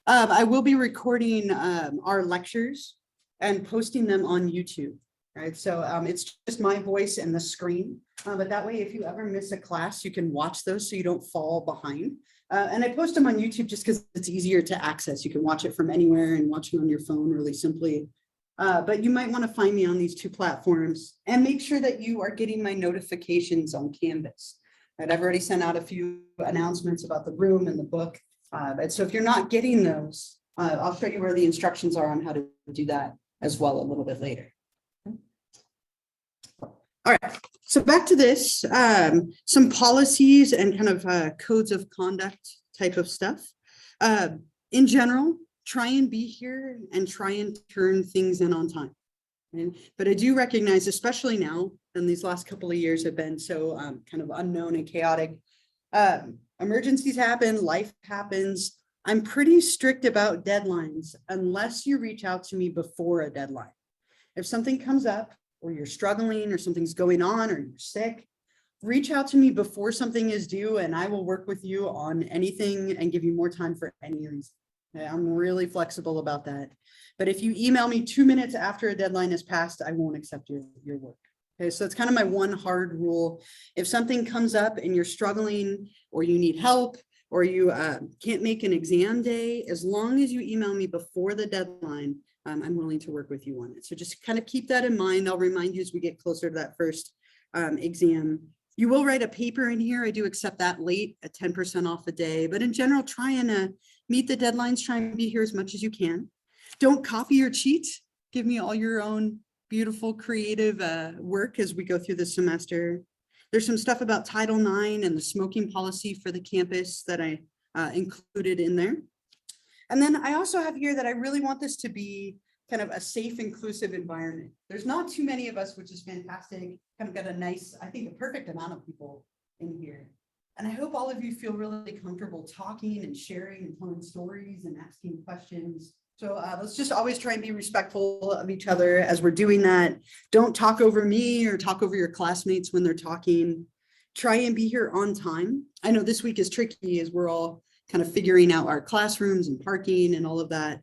I will be recording our lectures and posting them on YouTube. Right, so it's just my voice and the screen, but that way, if you ever miss a class, you can watch those so you don't fall behind. And I post them on YouTube just because it's easier to access. You can watch it from anywhere and watch it on your phone really simply. But you might want to find me on these two platforms and make sure that you are getting my notifications on Canvas. Right, I've already sent out a few announcements about the room and the book. And so if you're not getting those, I'll show you where the instructions are on how to do that as well a little bit later. All right, so back to this, some policies and kind of codes of conduct type of stuff. In general, try and be here and try and turn things in on time. Right? But I do recognize, especially now, and these last couple of years have been so kind of unknown and chaotic. Emergencies happen, life happens. I'm pretty strict about deadlines unless you reach out to me before a deadline. If something comes up, or you're struggling, or something's going on, or you're sick, reach out to me before something is due, and I will work with you on anything and give you more time for any reason. Okay, I'm really flexible about that. But if you email me 2 minutes after a deadline has passed, I won't accept your work. Okay, so it's kind of my one hard rule. If something comes up and you're struggling, or you need help, or you can't make an exam day, as long as you email me before the deadline, I'm willing to work with you on it. So just kind of keep that in mind. I'll remind you as we get closer to that first exam. You will write a paper in here. I do accept that late at 10% off a day, but in general, try and meet the deadlines, try and be here as much as you can. Don't copy or cheat. Give me all your own beautiful, creative work as we go through the semester. There's some stuff about Title IX and the smoking policy for the campus that I included in there. And then I also have here that I really want this to be kind of a safe, inclusive environment. There's not too many of us, which is fantastic. Kind of got a nice, I think, a perfect amount of people in here. And I hope all of you feel really comfortable talking and sharing and telling stories and asking questions. So let's just always try and be respectful of each other as we're doing that. Don't talk over me or talk over your classmates when they're talking. Try and be here on time. I know this week is tricky as we're all kind of figuring out our classrooms and parking and all of that.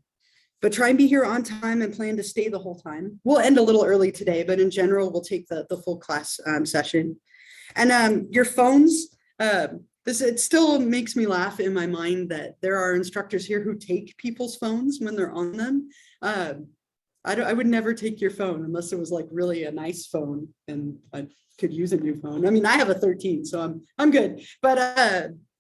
But try and be here on time and plan to stay the whole time. We'll end a little early today, but in general, we'll take the full class session. And your phones, it still makes me laugh in my mind that there are instructors here who take people's phones when they're on them. I would never take your phone unless it was like really a nice phone and I could use a new phone. I mean, I have a 13, so I'm good. But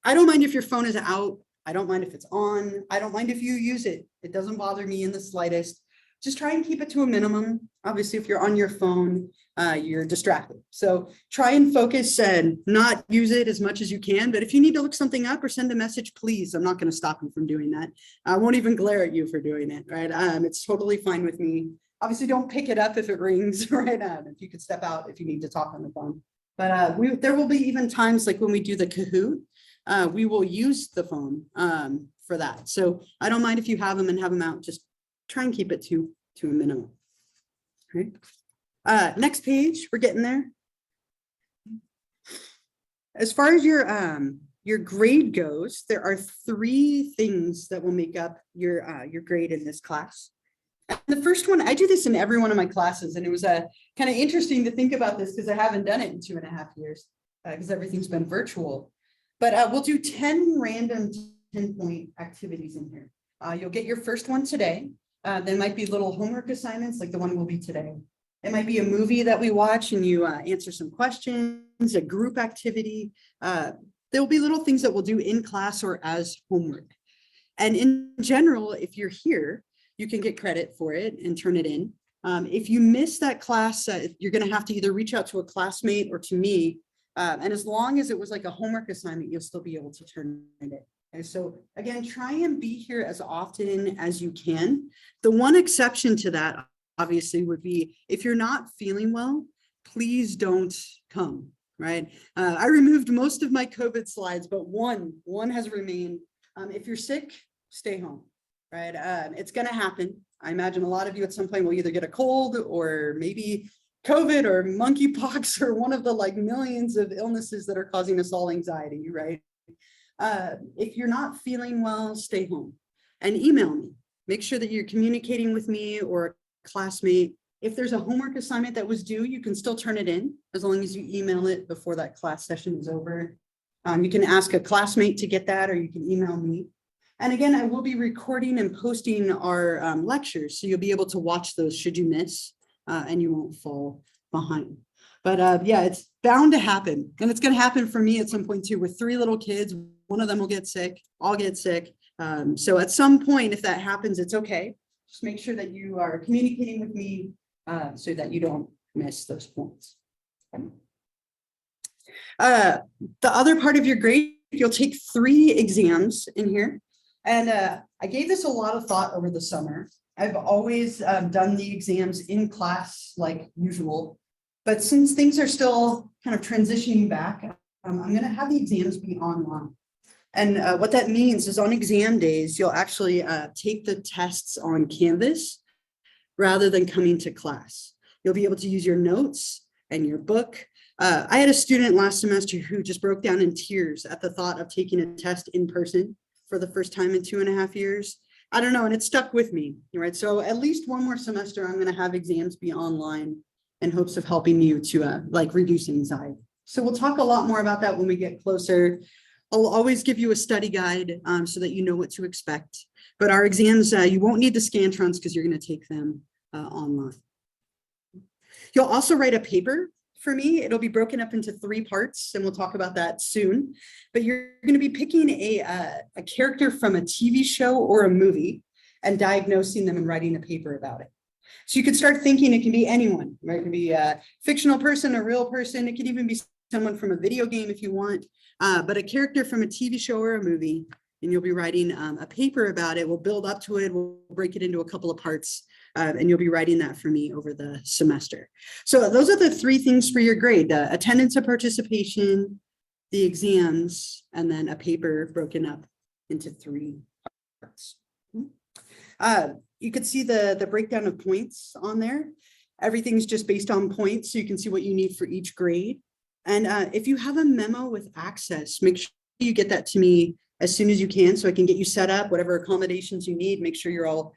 I don't mind if your phone is out. I don't mind if it's on. I don't mind if you use it. It doesn't bother me in the slightest. Just try and keep it to a minimum. Obviously, if you're on your phone, you're distracted. So try and focus and not use it as much as you can. But if you need to look something up or send a message, please, I'm not going to stop you from doing that. I won't even glare at you for doing it, right? It's totally fine with me. Obviously, don't pick it up if it rings, right? If you could step out if you need to talk on the phone. But there will be even times like when we do the Kahoot, we will use the phone for that. So I don't mind if you have them and have them out. Just try and keep it to a minimum. Right. Next page, we're getting there. As far as your grade goes, there are 3 things that will make up your grade in this class. And the first one, I do this in every one of my classes, and it was kind of interesting to think about this because I haven't done it in 2.5 years because everything's been virtual. But we'll do 10 random 10-point activities in here. You'll get your first one today. There might be little homework assignments like the one will be today. It might be a movie that we watch and you answer some questions, a group activity. There'll be little things that we'll do in class or as homework. And in general, if you're here, you can get credit for it and turn it in. If you miss that class, you're going to have to either reach out to a classmate or to me. And as long as it was like a homework assignment, you'll still be able to turn it in. Okay, so again, try and be here as often as you can. The one exception to that, obviously, would be if you're not feeling well, please don't come, right? I removed most of my COVID slides, but one has remained. If you're sick, stay home, right? It's going to happen. I imagine a lot of you at some point will either get a cold or maybe COVID or monkeypox or one of the like millions of illnesses that are causing us all anxiety, right? If you're not feeling well, stay home. and email me. Make sure that you're communicating with me or a classmate. If there's a homework assignment that was due, you can still turn it in as long as you email it before that class session is over. You can ask a classmate to get that, or you can email me. And again, I will be recording and posting our lectures, so you'll be able to watch those should you miss, and you won't fall behind. But yeah, it's bound to happen. And it's going to happen for me at some point too. With 3 little kids, one of them will get sick, I'll get sick. So at some point, if that happens, it's okay. Just make sure that you are communicating with me so that you don't miss those points. The other part of your grade, you'll take 3 exams in here. And I gave this a lot of thought over the summer. I've always done the exams in class like usual, but since things are still kind of transitioning back, I'm going to have the exams be online. And what that means is on exam days, you'll actually take the tests on Canvas rather than coming to class. You'll be able to use your notes and your book. I had a student last semester who just broke down in tears at the thought of taking a test in person for the first time in 2.5 years. I don't know, and it stuck with me, right? So at least one more semester, I'm going to have exams be online in hopes of helping you to like reduce anxiety. So we'll talk a lot more about that when we get closer. I'll always give you a study guide so that you know what to expect. But our exams, you won't need the Scantrons because you're going to take them online. You'll also write a paper for me. It'll be broken up into 3 parts, and we'll talk about that soon. But you're going to be picking a character from a TV show or a movie and diagnosing them and writing a paper about it. So you could start thinking it can be anyone, right? It could be a fictional person, a real person. It could even be someone from a video game if you want, but a character from a TV show or a movie, and you'll be writing a paper about it. We'll build up to it. We'll break it into a couple of parts, and you'll be writing that for me over the semester. So those are the 3 things for your grade: attendance and participation, the exams, and then a paper broken up into 3 parts. You could see the breakdown of points on there. Everything's just based on points, so you can see what you need for each grade. And if you have a memo with access, make sure you get that to me as soon as you can so I can get you set up, whatever accommodations you need, make sure you're all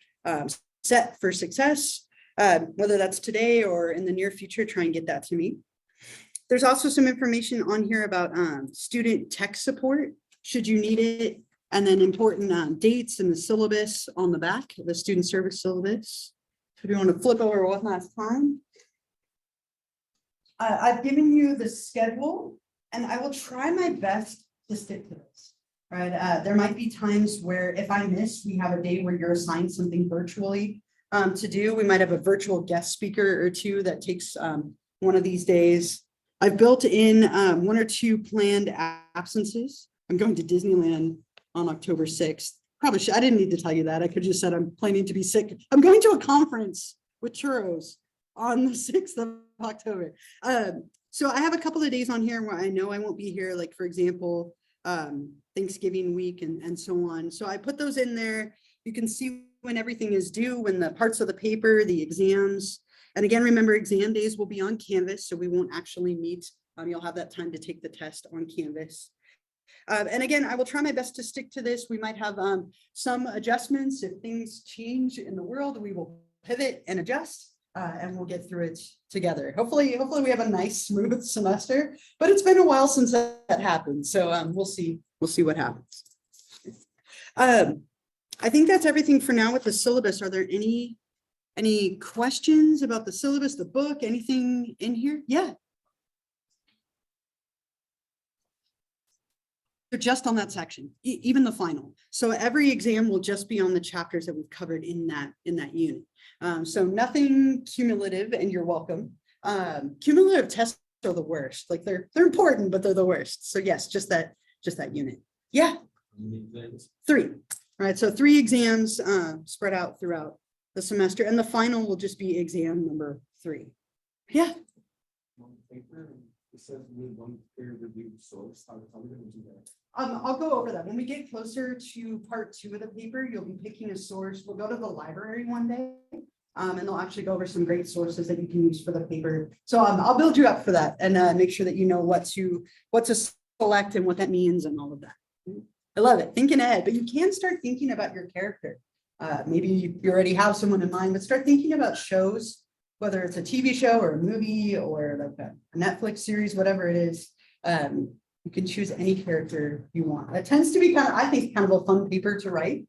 set for success, whether that's today or in the near future, try and get that to me. There's also some information on here about student tech support, should you need it, and then important dates and the syllabus on the back, the student service syllabus. So if you want to flip over one last time. I've given you the schedule, and I will try my best to stick to this, right? There might be times where if I miss, we have a day where you're assigned something virtually to do. We might have a virtual guest speaker or 2 that takes one of these days. I've built in 1 or 2 planned absences. I'm going to Disneyland on October 6th. Probably should, I didn't need to tell you that. I could just said I'm planning to be sick. I'm going to a conference with churros on the 6th of October. So I have a couple of days on here where I know I won't be here, like for example, Thanksgiving week and so on. So I put those in there. You can see when everything is due, when the parts of the paper, the exams. And again, remember exam days will be on Canvas, so we won't actually meet. You'll have that time to take the test on Canvas. And again, I will try my best to stick to this. We might have some adjustments. If things change in the world, we will pivot and adjust. And we'll get through it together. Hopefully we have a nice, smooth semester, but it's been a while since that happened. So we'll see what happens. I think that's everything for now with the syllabus. Are there any questions about the syllabus, the book, anything in here? Yeah. They're just on that section, even the final. So every exam will just be on the chapters that we've covered in that unit. So nothing cumulative, and you're welcome. Cumulative tests are the worst. Like they're important, but they're the worst. So yes, just that unit. Yeah. 3. All right. So 3 exams spread out throughout the semester, and the final will just be exam number 3. Yeah. It says we want peer review source. How are we going to do that? I'll go over that. When we get closer to part 2 of the paper, you'll be picking a source. We'll go to the library one day, and they'll actually go over some great sources that you can use for the paper. So I'll build you up for that and make sure that you know what to select and what that means and all of that. I love it. Thinking ahead, but you can start thinking about your character. Maybe you already have someone in mind, but start thinking about shows, whether it's a TV show or a movie or like a Netflix series, whatever it is. You can choose any character you want. It tends to be kind of, I think, kind of a fun paper to write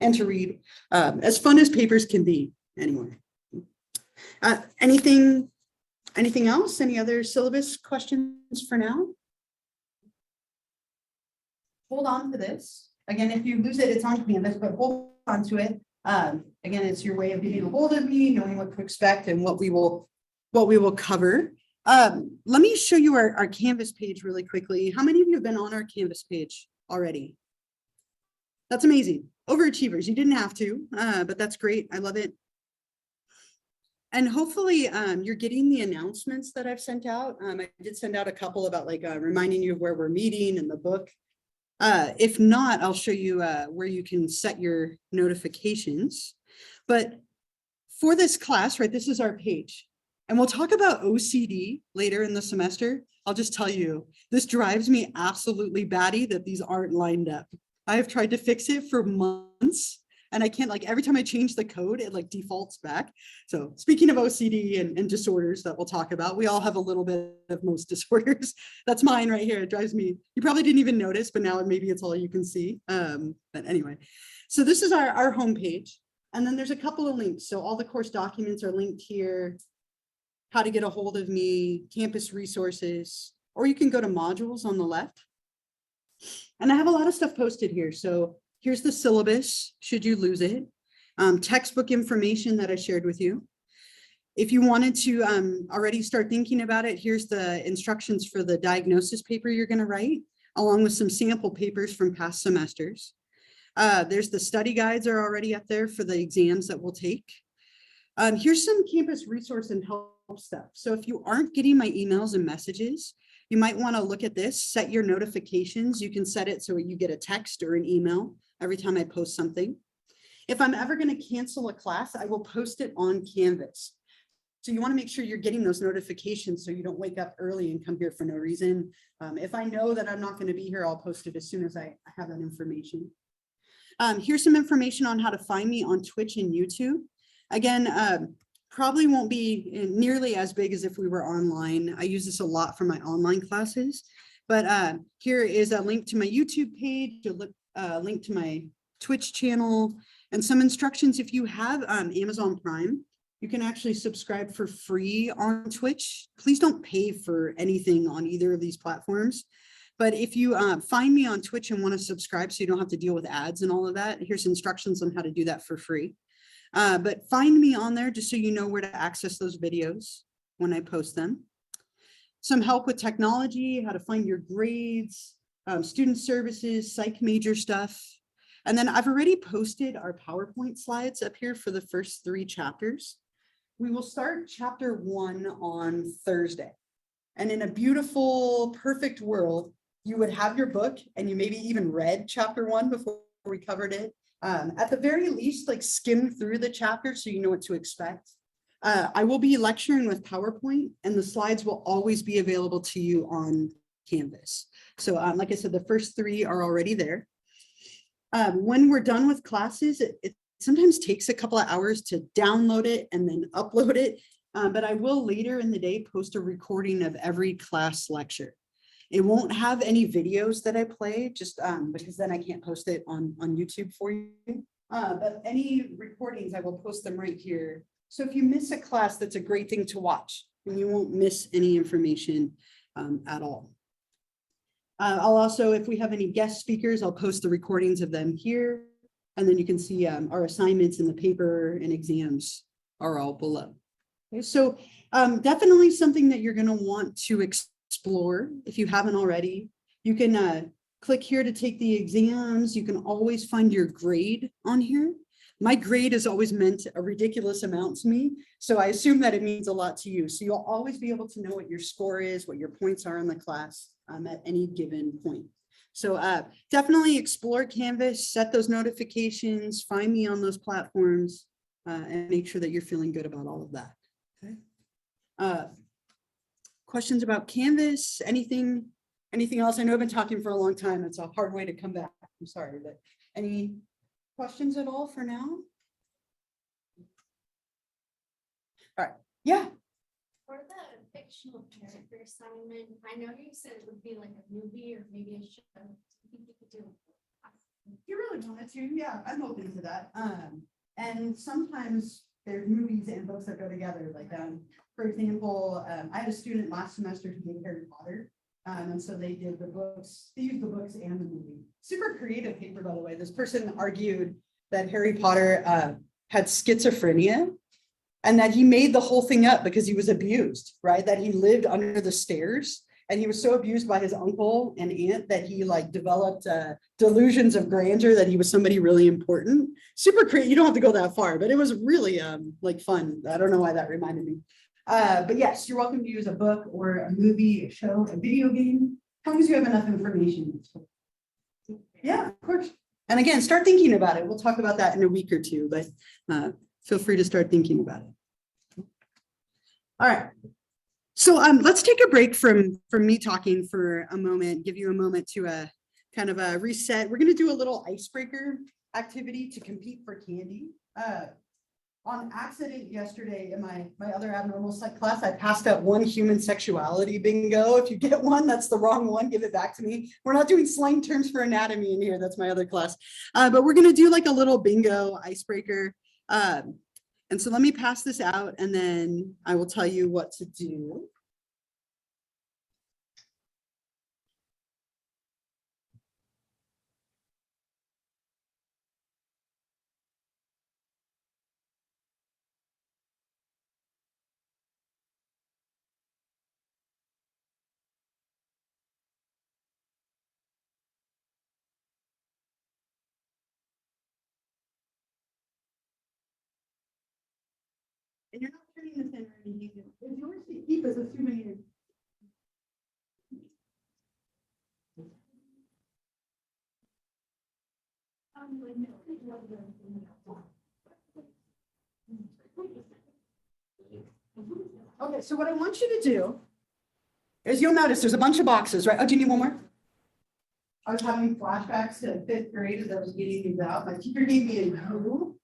and to read, as fun as papers can be anyway. Anything else? Any other syllabus questions for now? Hold on to this. Again, if you lose it, it's on Canvas, but hold on to it. Again, it's your way of getting a hold of me, knowing what to expect and what we will cover. Let me show you our Canvas page really quickly. How many of you have been on our Canvas page already? That's amazing. Overachievers, you didn't have to, but that's great. I love it. And hopefully you're getting the announcements that I've sent out. I did send out a couple about like reminding you of where we're meeting and the book. If not, I'll show you where you can set your notifications. But for this class, right, this is our page. And we'll talk about OCD later in the semester. I'll just tell you, this drives me absolutely batty that these aren't lined up. I have tried to fix it for months and I can't, like every time I change the code, it like defaults back. So speaking of OCD and disorders that we'll talk about, we all have a little bit of most disorders. That's mine right here. It drives me, you probably didn't even notice, but now maybe it's all you can see. But anyway, so this is our homepage. And then there's a couple of links. So all the course documents are linked here, how to get a hold of me, campus resources, or you can go to modules on the left. And I have a lot of stuff posted here. So here's the syllabus, should you lose it. Textbook information that I shared with you. If you wanted to already start thinking about it, here's the instructions for the diagnosis paper you're going to write, along with some sample papers from past semesters. There's the study guides are already up there for the exams that we'll take. Here's some campus resource and help stuff. So if you aren't getting my emails and messages, you might want to look at this, set your notifications. You can set it so you get a text or an email every time I post something. If I'm ever going to cancel a class, I will post it on Canvas. So you want to make sure you're getting those notifications so you don't wake up early and come here for no reason. If I know that I'm not going to be here, I'll post it as soon as I have that information. Here's some information on how to find me on Twitch and YouTube. Again, probably won't be nearly as big as if we were online. I use this a lot for my online classes, but here is a link to my YouTube page, a link to my Twitch channel, and some instructions. If you have Amazon Prime, you can actually subscribe for free on Twitch. Please don't pay for anything on either of these platforms. But if you find me on Twitch and want to subscribe so you don't have to deal with ads and all of that, here's instructions on how to do that for free. But find me on there just so you know where to access those videos when I post them. Some help with technology, how to find your grades, student services, psych major stuff. And then I've already posted our PowerPoint slides up here for the first 3 chapters. We will start chapter 1 on Thursday. And in a beautiful, perfect world, you would have your book and you maybe even read chapter 1 before we covered it. At the very least, like skim through the chapter so you know what to expect. I will be lecturing with PowerPoint and the slides will always be available to you on Canvas. So like I said, the first 3 are already there. When we're done with classes, it sometimes takes a couple of hours to download it and then upload it. But I will later in the day post a recording of every class lecture. It won't have any videos that I play, just because then I can't post it on YouTube for you. But any recordings, I will post them right here. So if you miss a class, that's a great thing to watch and you won't miss any information at all. I'll also, if we have any guest speakers, I'll post the recordings of them here. And then you can see our assignments in the paper and exams are all below. Okay, so definitely something that you're going to want to explore if you haven't already. You can click here to take the exams. You can always find your grade on here. My grade has always meant a ridiculous amount to me, so I assume that it means a lot to you. So you'll always be able to know what your score is, what your points are in the class at any given point. So definitely explore Canvas, set those notifications, find me on those platforms, and make sure that you're feeling good about all of that. Okay. Questions about Canvas? Anything Anything else? I know I've been talking for a long time. It's a hard way to come back. I'm sorry, but any questions at all for now? All right. Yeah. For the fictional character assignment, I know you said it would be like a movie or maybe a show. Do you think you could do it? You really wanted to, yeah, I'm open to that. And sometimes there's movies and books that go together. Like, for example, I had a student last semester who did Harry Potter. And so they did the books, they used the books and the movie. Super creative paper, by the way. This person argued that Harry Potter had schizophrenia and that he made the whole thing up because he was abused, right? That he lived under the stairs. And he was so abused by his uncle and aunt that he like developed delusions of grandeur that he was somebody really important. Super creative. You don't have to go that far, but it was really like fun. I don't know why that reminded me. But yes, you're welcome to use a book or a movie, a show, a video game, as long as you have enough information. Yeah, of course. And again, start thinking about it. We'll talk about that in a week or two, but feel free to start thinking about it. All right. So let's take a break from me talking for a moment, give you a moment to kind of reset. We're going to do a little icebreaker activity to compete for candy. On accident yesterday in my other abnormal psych class, I passed out one human sexuality bingo. If you get one, that's the wrong one, give it back to me. We're not doing slang terms for anatomy in here. That's my other class. But we're going to do like a little bingo icebreaker. And so let me pass this out and then I will tell you what to do. And you're not turning this in or anything. It's yours to keep as a souvenir. Okay, so what I want you to do is you'll notice there's a bunch of boxes, right? Oh, do you need one more? I was having flashbacks to fifth grade as I was getting these out. My teacher gave me a U,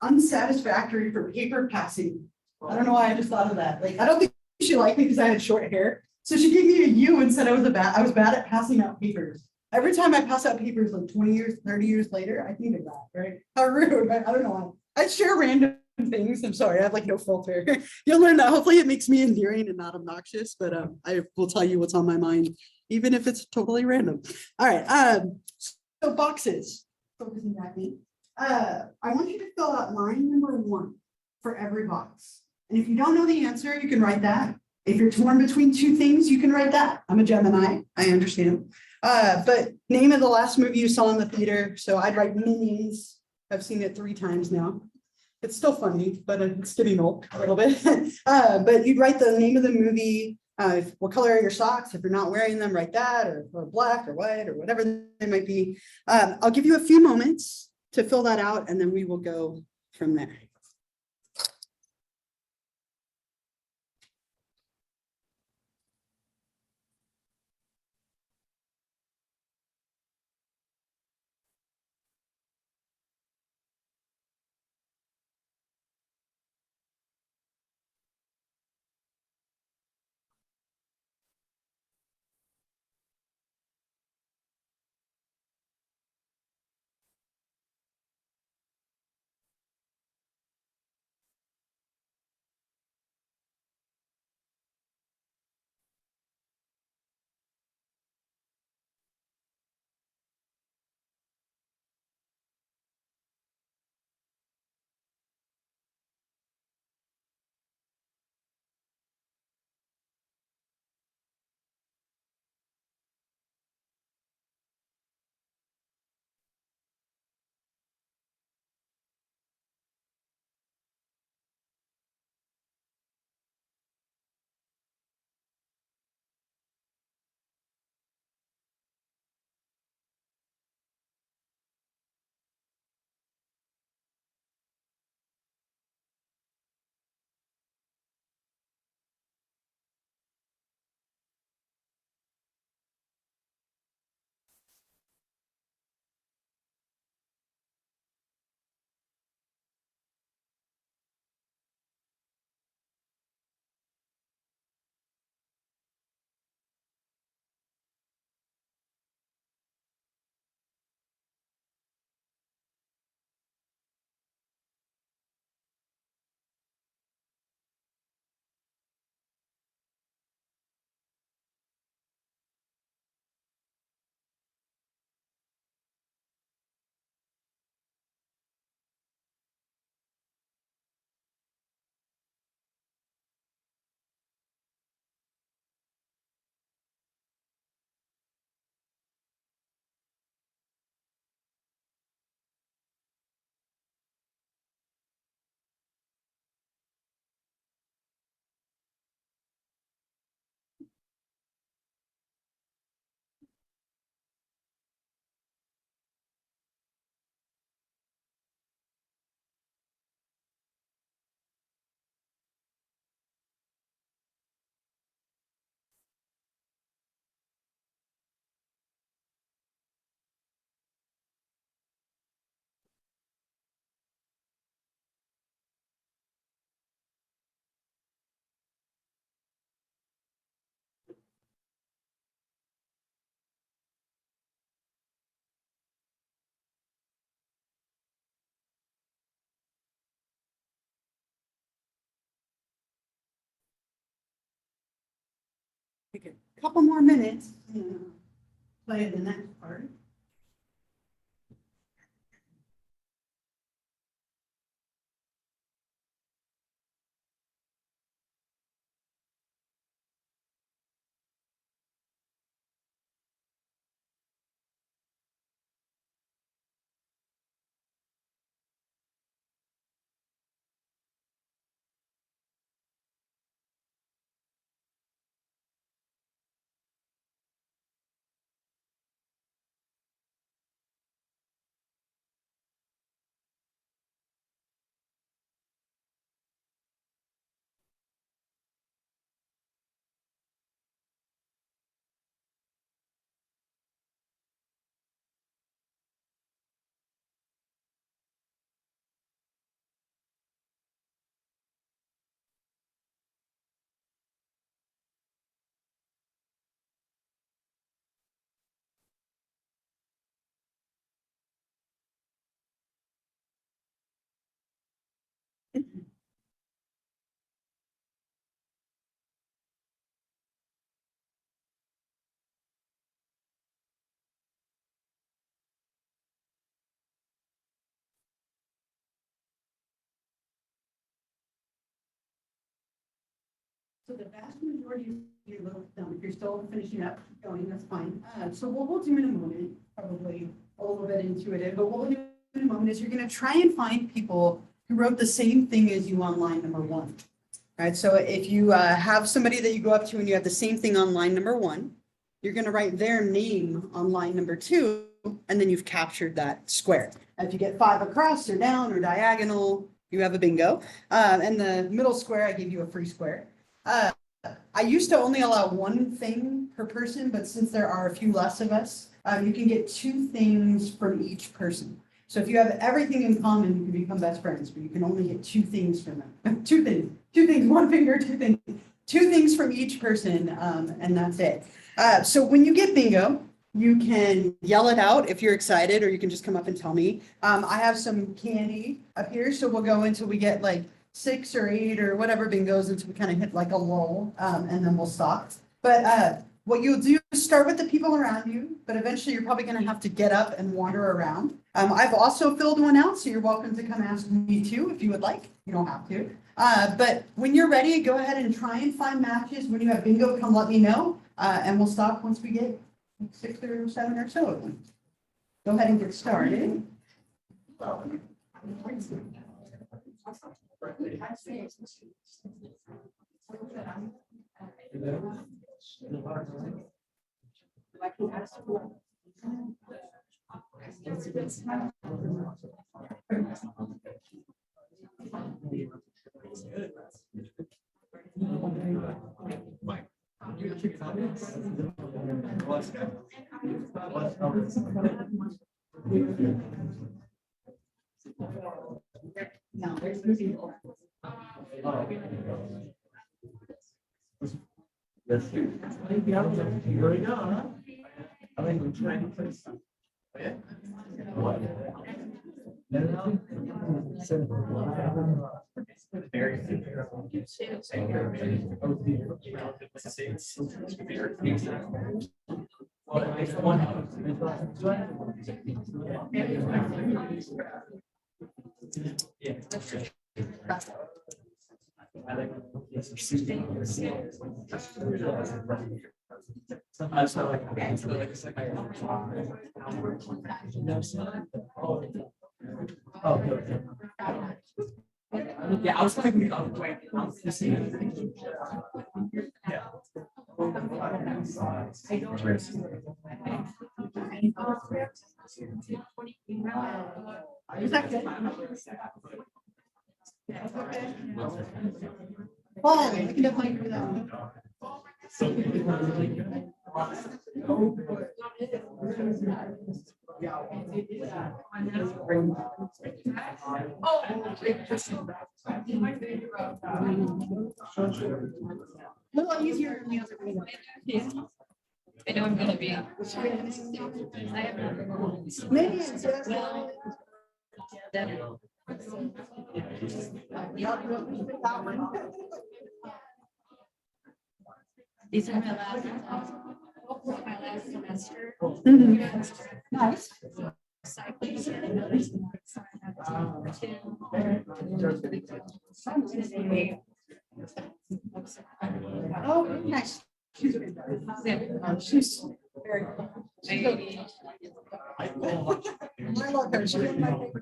unsatisfactory for paper passing. I don't know why I just thought of that. Like, I don't think she liked me because I had short hair. So she gave me a U and said I was bad at passing out papers. Every time I pass out papers, like 20 years, 30 years later, I think of that, right? How rude, right? I don't know why. I share random things. I'm sorry, I have like no filter. You'll learn that. Hopefully it makes me endearing and not obnoxious, but I will tell you what's on my mind, even if it's totally random. All right, so boxes, focusing back in. I want you to fill out line number 1 for every box. And if you don't know the answer, you can write that. If you're torn between two things, you can write that. I'm a Gemini, I understand. But name of the last movie you saw in the theater. So I'd write Minions. I've seen it 3 times now. It's still funny, but it's getting old a little bit. But you'd write the name of the movie, what color are your socks? If you're not wearing them, write that, or black or white or whatever they might be. I'll give you a few moments to fill that out, and then we will go from there. Take a couple more minutes. Play the next part. So the vast majority of your little film, if you're still finishing up going, that's fine. So what we'll do in a moment, probably a little bit intuitive, but what we'll do in a moment is you're going to try and find people who wrote the same thing as you on line number 1. Right. So if you have somebody that you go up to and you have the same thing on line number 1, you're going to write their name on line number 2, and then you've captured that square. If you get 5 across or down or diagonal, you have a bingo. And the middle square, I give you a free square. I used to only allow 1 thing per person, but since there are a few less of us, you can get 2 things from each person. So if you have everything in common, you can become best friends, but you can only get 2 things from them. 2 things, 1 finger, 2 things, 2 things from each person, and that's it. So when you get bingo, you can yell it out if you're excited, or you can just come up and tell me. I have some candy up here, so we'll go until we get like 6 or 8 or whatever bingos until we kind of hit like a lull, and then we'll stop. But what you'll do is start with the people around you, but eventually you're probably going to have to get up and wander around. I've also filled one out, so you're welcome to come ask me too if you would like. You don't have to. But when you're ready, go ahead and try and find matches. When you have bingo, come let me know, and we'll stop once we get 6 or 7 or so of them. Go ahead and get started. No, there's Yeah, I was thinking of the way. Yeah. Is that good? Oh, we can definitely do that. A little easier than the other way. Yeah. I know I'm gonna be. Maybe it's just. These are my last semester. Nice. Oh, nice. She's very cool. I love her. She's one of my favorite.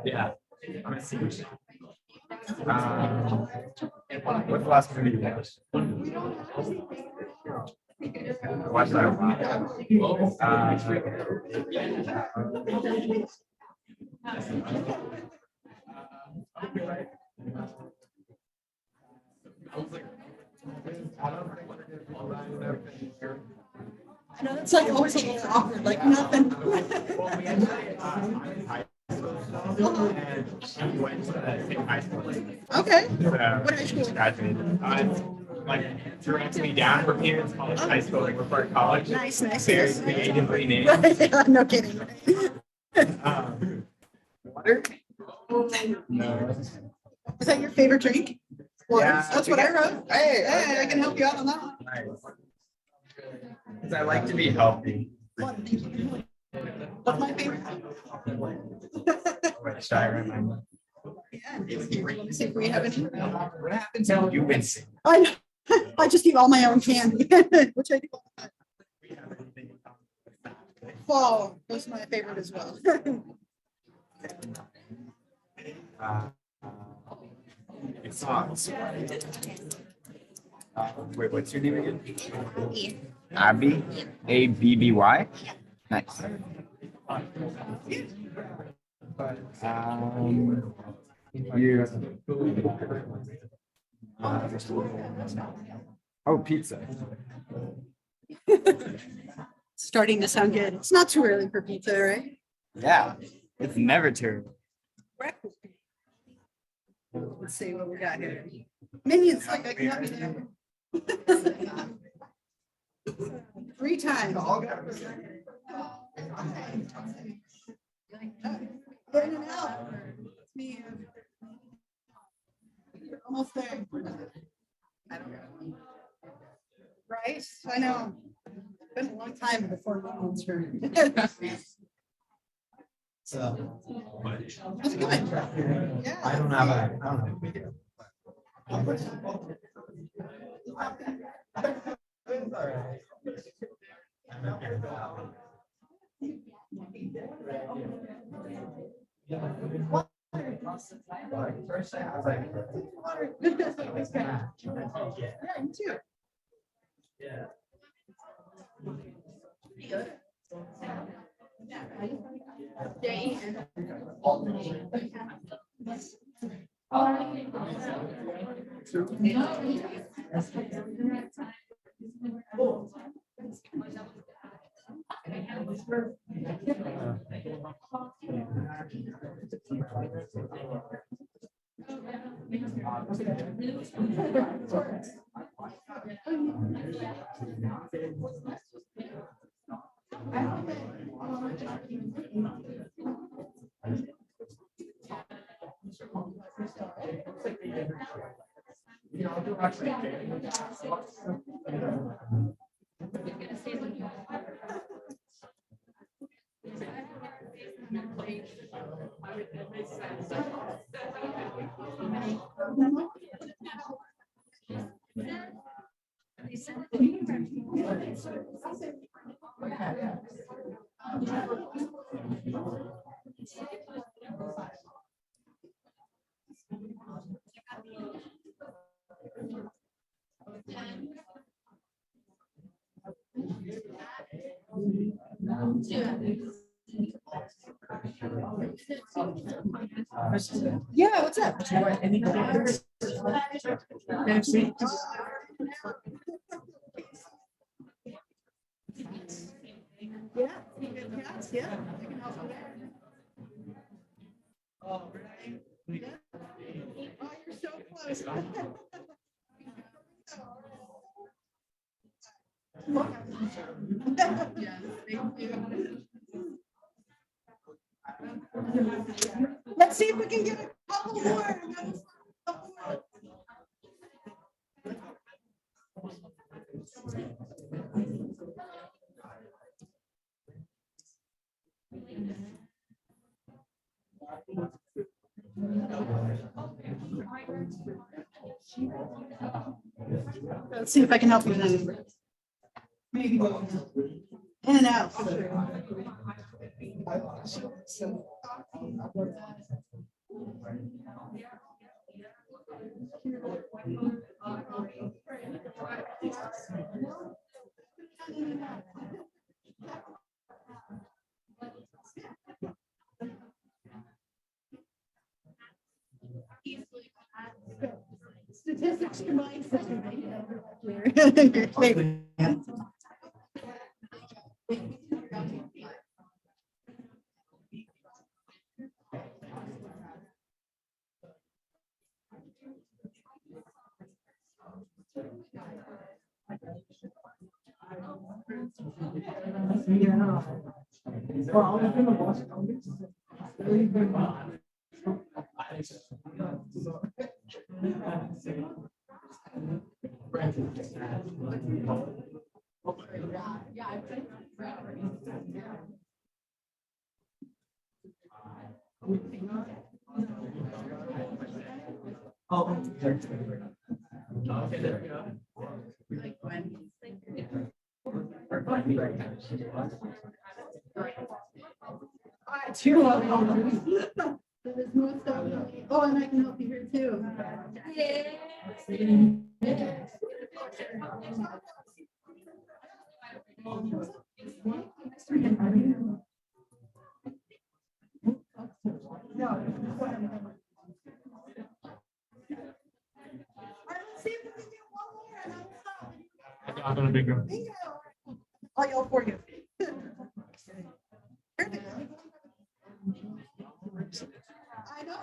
Yeah. I'm gonna see. What's the last movie you watched? Watch that. I know it's like always a little awkward, like nothing. And she went to the same high school. Okay. What high school? Graduated. Like tracked me down from here. It's called high school in Woodford College. Nice, nice. Very creatively named. Yeah, no kidding. Water? No. Is that your favorite drink? Water. Yeah, That's what I wrote. Hey, I can help you out on that one. Nice. Because I like to be healthy. Thank you. That's my favorite. Wait, should I remind you? Yeah. Let me see if we have any. What happens to you and sing? I just eat all my own candy, which I do. Fall was my favorite as well. It's wait, what's your name again? Abby? Abby? Nice. You. Oh, pizza. Starting to sound good. It's not too early for pizza, right? Yeah, it's never too. Let's see what we got here. Minions, like I can help you there. 3 times. In and out. It's me. Almost there. I don't know. Right? I know. It's been a long time before Minions turn. So That's good. Yeah. I don't have a video. First I was like, Yeah, me too. yeah. Yeah, what's up? Yeah, yeah, I can help you there. Yeah. Oh, you're so close. Yes, thank you. Let's see if we can get a couple more. Let's see if I can help you then. Maybe go in and out. For sure. Statistics combined. Great. Oh, and I can help you here too. I'm gonna be good. I'll yell for you. I know.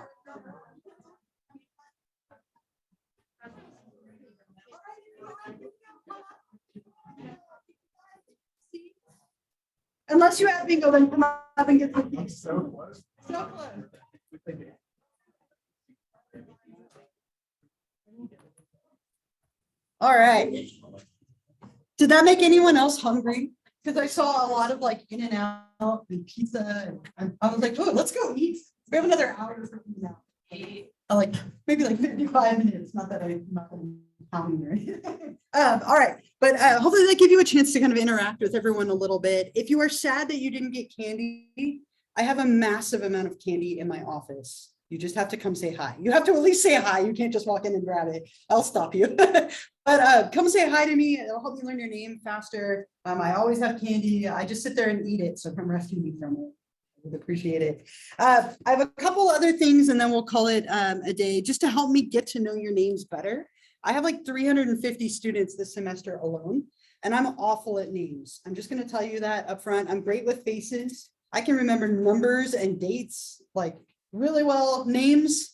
Unless you have bingo, then come up and get the piece. So close. So close. All right. Did that make anyone else hungry? Because I saw a lot of like in and out and pizza. And I was like, oh, let's go eat. We have another hour for now. Like maybe like 55 minutes. Not that I'm not counting or anything. All right. But hopefully that give you a chance to kind of interact with everyone a little bit. If you are sad that you didn't get candy, I have a massive amount of candy in my office. You just have to come say hi. You have to at least say hi. You can't just walk in and grab it. I'll stop you. But come say hi to me. It'll help you learn your name faster. I always have candy. I just sit there and eat it. So come rescue me from it. I would appreciate it. I have a couple other things and then we'll call it a day just to help me get to know your names better. I have like 350 students this semester alone, and I'm awful at names. I'm just going to tell you that up front. I'm great with faces. I can remember numbers and dates like really well. Names,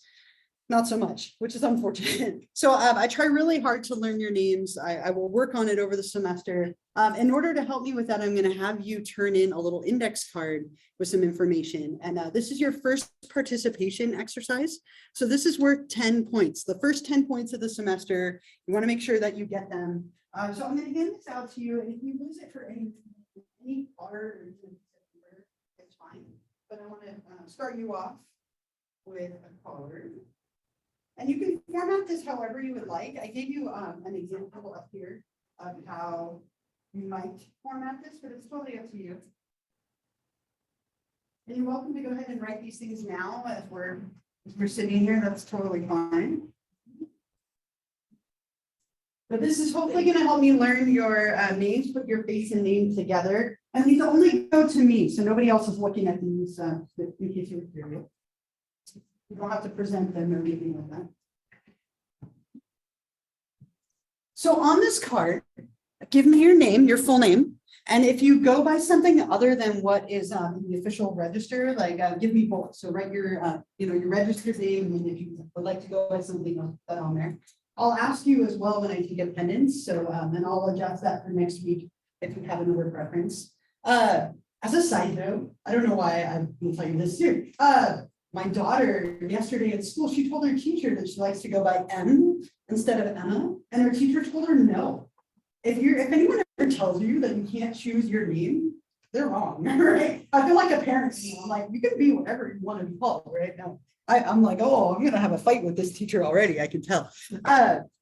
not so much, which is unfortunate. So I try really hard to learn your names. I will work on it over the semester. In order to help me with that, I'm going to have you turn in a little index card with some information. And this is your first participation exercise. So this is worth 10 points. The first 10 points of the semester, you want to make sure that you get them. So I'm going to hand this out to you. And if you lose it for any part or it's fine. But I want to start you off with a card. And you can format this however you would like. I gave you an example up here of how you might format this, but it's totally up to you. And you're welcome to go ahead and write these things now as we're sitting here. That's totally fine. But this is hopefully going to help me learn your names, put your face and name together. And these only go to me, so nobody else is looking at these, in case you were curious. You don't have to present them or anything like that. So on this card, give me your name, your full name. And if you go by something other than what is in the official register, like give me both. So write your, your registered name, and if you would like to go by something else, put that on there. I'll ask you as well when I take attendance. So and I'll adjust that for next week if you have another preference. As a side note, I don't know why I'm going to tell you this too. My daughter yesterday at school, she told her teacher that she likes to go by M instead of Emma, and her teacher told her no. If anyone ever tells you that you can't choose your name, they're wrong, right? I feel like a parent, I'm like, you can be whatever you want to be called, right? No, I'm like, oh, I'm gonna have a fight with this teacher already, I can tell.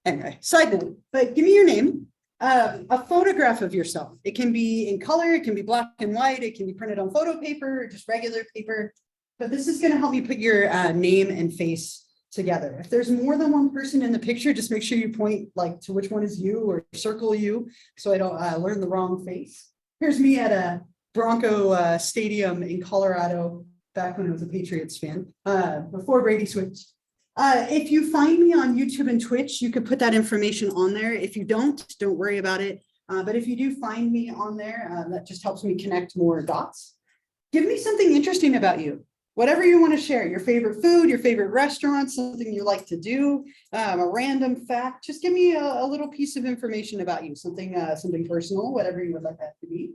Anyway, side note, but give me your name, a photograph of yourself. It can be in color, it can be black and white, it can be printed on photo paper, or just regular paper. But this is gonna help you put your name and face together. If there's more than one person in the picture, just make sure you point like to which one is you or circle you so I don't learn the wrong face. Here's me at a Bronco stadium in Colorado back when I was a Patriots fan, before Brady switched. If you find me on YouTube and Twitch, you could put that information on there. If you don't worry about it. But if you do find me on there, that just helps me connect more dots. Give me something interesting about you. Whatever you want to share, your favorite food, your favorite restaurant, something you like to do, a random fact, just give me a little piece of information about you, something personal, whatever you would like that to be.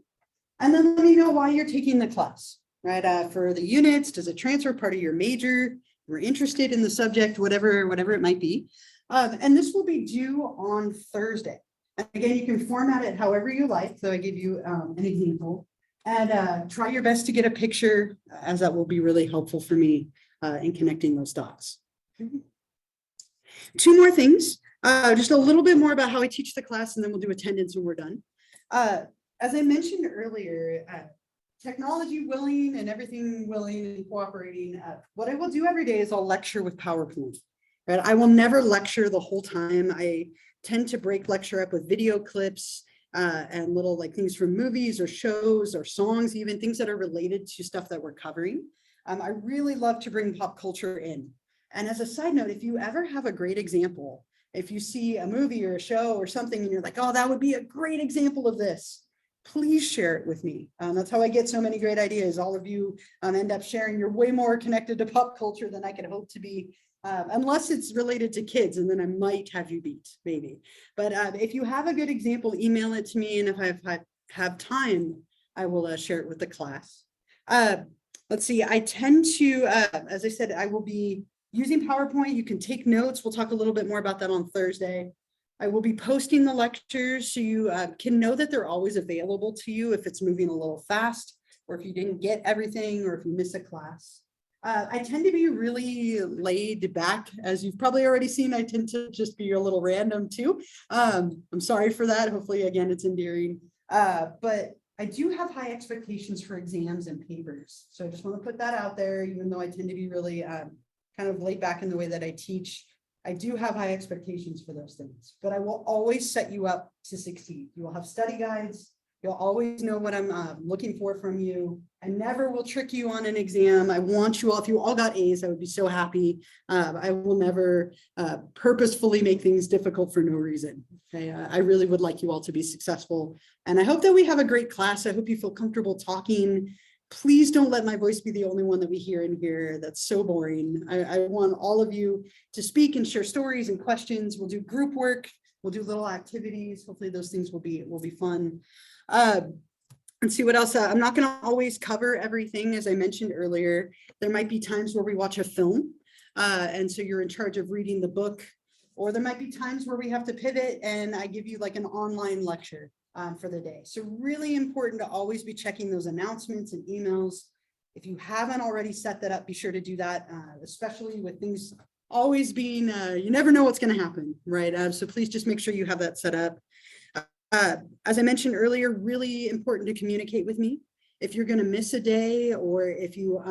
And then let me know why you're taking the class, right? For the units, does it transfer part of your major? You're interested in the subject, whatever it might be. And this will be due on Thursday. And again, you can format it however you like. So I give you an example. And try your best to get a picture, as that will be really helpful for me in connecting those dots. Two more things, just a little bit more about how I teach the class, and then we'll do attendance when we're done. As I mentioned earlier, technology willing and everything willing and cooperating, what I will do every day is I'll lecture with PowerPoint. Right? I will never lecture the whole time. I tend to break lecture up with video clips, and little like things from movies or shows or songs, even things that are related to stuff that we're covering. I really love to bring pop culture in. And as a side note, if you ever have a great example, if you see a movie or a show or something and you're like, oh, that would be a great example of this, please share it with me. That's how I get so many great ideas. All of you end up sharing. You're way more connected to pop culture than I could hope to be. Unless it's related to kids, and then I might have you beat, maybe. But if you have a good example, email it to me, and if I have time, I will share it with the class. Let's see, I tend to, as I said, I will be using PowerPoint. You can take notes. We'll talk a little bit more about that on Thursday. I will be posting the lectures so you can know that they're always available to you if it's moving a little fast, or if you didn't get everything, or if you miss a class. I tend to be really laid back, as you've probably already seen. I tend to just be a little random too. I'm sorry for that. Hopefully, again, it's endearing. But I do have high expectations for exams and papers. So I just want to put that out there, even though I tend to be really kind of laid back in the way that I teach. I do have high expectations for those things, but I will always set you up to succeed. You will have study guides. You'll always know what I'm looking for from you. I never will trick you on an exam. I want you all, if you all got A's, I would be so happy. I will never purposefully make things difficult for no reason. Okay, I really would like you all to be successful. And I hope that we have a great class. I hope you feel comfortable talking. Please don't let my voice be the only one that we hear in here. That's so boring. I want all of you to speak and share stories and questions. We'll do group work. We'll do little activities. Hopefully those things will be fun. And see what else. I'm not going to always cover everything. As I mentioned earlier, there might be times where we watch a film. And so you're in charge of reading the book, or there might be times where we have to pivot and I give you like an online lecture for the day. So really important to always be checking those announcements and emails. If you haven't already set that up, be sure to do that, especially with things always being, you never know what's going to happen, right? So please just make sure you have that set up. As I mentioned earlier, really important to communicate with me. If you're going to miss a day, or if you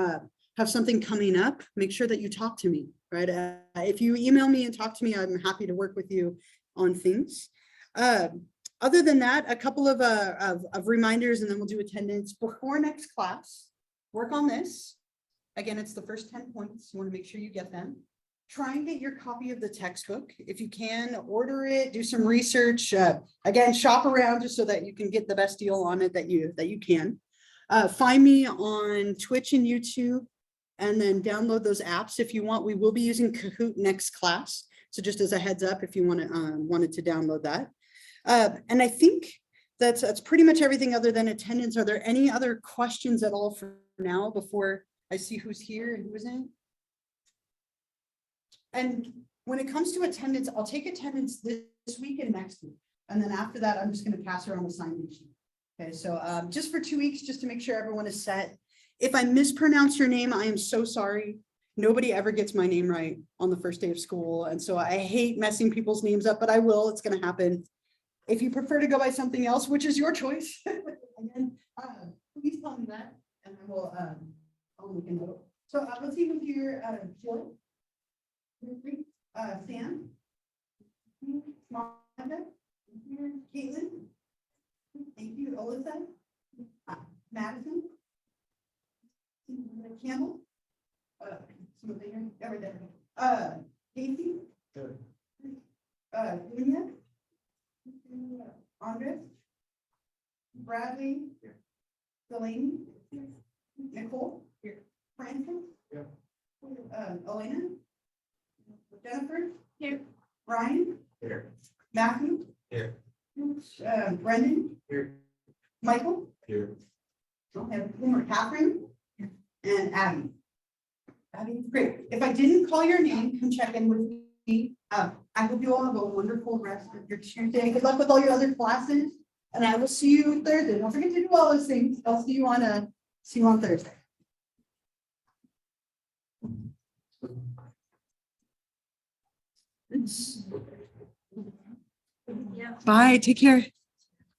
have something coming up, make sure that you talk to me, right? If you email me and talk to me, I'm happy to work with you on things. Other than that, a couple of reminders, and then we'll do attendance before next class. Work on this. Again, it's the first 10 points. You want to make sure you get them. Try and get your copy of the textbook. If you can, order it, do some research. Again, shop around just so that you can get the best deal on it that you can. Find me on Twitch and YouTube, and then download those apps if you want. We will be using Kahoot next class. So just as a heads up, if you wanted to download that. And I think that's pretty much everything other than attendance. Are there any other questions at all for now before I see who's here and who isn't? And when it comes to attendance, I'll take attendance this week and next week. And then after that, I'm just going to pass around the sign-in sheet. Okay, so just for 2 weeks, just to make sure everyone is set. If I mispronounce your name, I am so sorry. Nobody ever gets my name right on the first day of school. And so I hate messing people's names up, but I will. It's going to happen. If you prefer to go by something else, which is your choice, again, please tell me that, and I will I'll look into it. So let's see who's here. Jill, Sam, Monica, Caitlin, thank you, Alyssa, Madison, Campbell, Casey, Lunia, Andres, Bradley, Delaney, Nicole, Francis, Elena, Jennifer, Here. Ryan, Here. Matthew, Here. Brendan, Here. Michael, Here. I'll have one more, Catherine, and Abby. Abby, great. If I didn't call your name, come check in with me. I hope you all have a wonderful rest of your Tuesday. Good luck with all your other classes, and I will see you Thursday. Don't forget to do all those things. I'll see you on Thursday. Yeah. Bye. Take care.